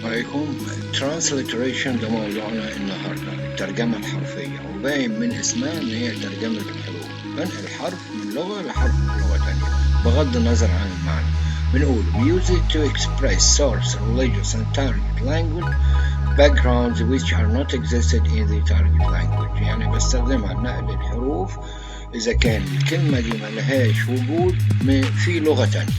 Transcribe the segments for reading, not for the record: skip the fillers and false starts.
عليكم. Transliteration ده موضوعنا النهاردة، الترجمة الحرفية، وباين من اسمها إن هي ترجمة الحروف، بنقل الحرف من لغة لحرف من لغة تانية بغض النظر عن المعنى. بنقول we use it to express source, religious and target language backgrounds which are not existed in the target language. يعني بستخدمها لنقل الحروف إذا كان الكلمة دي ملهاش وجود في لغة تانية.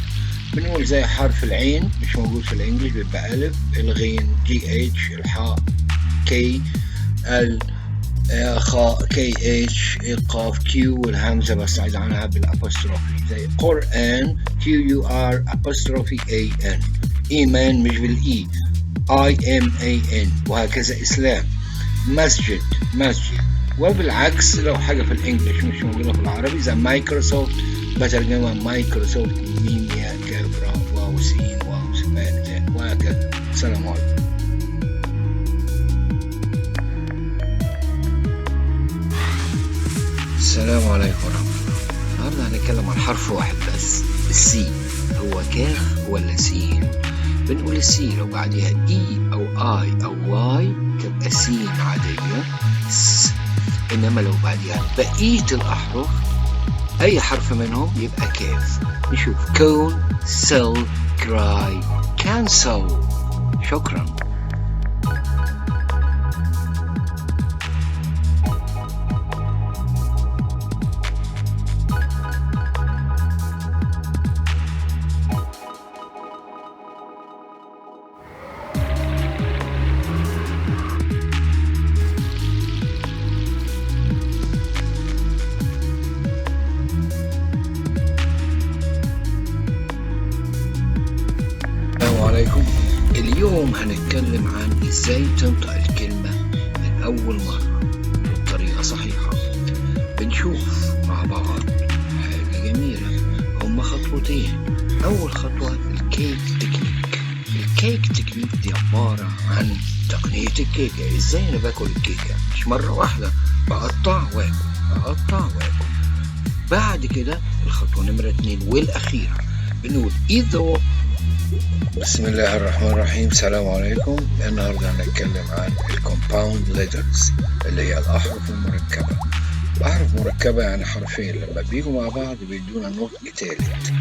بنقول زي حرف العين مش موجود في الانجليش بيبقى ألف، الغين GH، الحاء K، الخاء KH، القاف Q، والهمزة بستعيد عنها بالأبوستروفي زي قرآن QUR_AN، إيمان مش بالإي IMAN، وهكذا إسلام، مسجد وبالعكس لو حاجة في الانجليش مش موجودة في العربي زي مايكروسوفت بترجمها مايكروسوفت، ميم ياء كاف راء واو سين واو سين تاء وهكذا. السلام عليكم. السلام عليكم ورحمة الله. النهارده هنتكلم عن حرف واحد بس، السي. هو كاف ولا سين؟ بنقول السي لو بعدها اي او اي او واي تبقى سين عادية س، انما لو بعدها بقية الاحرف اي حرف منهم يبقى كاف. نشوف كون، سل، كراي، كانسل. شكرا. اليوم هنتكلم عن ازاي تنطق الكلمة من اول مرة بطريقة صحيحة. بنشوف مع بعض حاجة جميلة، هما خطوتين. اول خطوة الكيك تكنيك. الكيك تكنيك دي عبارة عن تقنية الكيكة. ازاي انا باكل الكيكة؟ مش مرة واحدة، بقطع واكل. بعد كده الخطوة نمرة 2 والاخيرة بنقول إذا. بسم الله الرحمن الرحيم. السلام عليكم. النهاردة هنتكلم عن الكومباوند ليترز اللي هي الأحرف المركبة. الأحرف مركبة يعني حرفين لما بيجوا مع بعض بيدونا نطق تالت.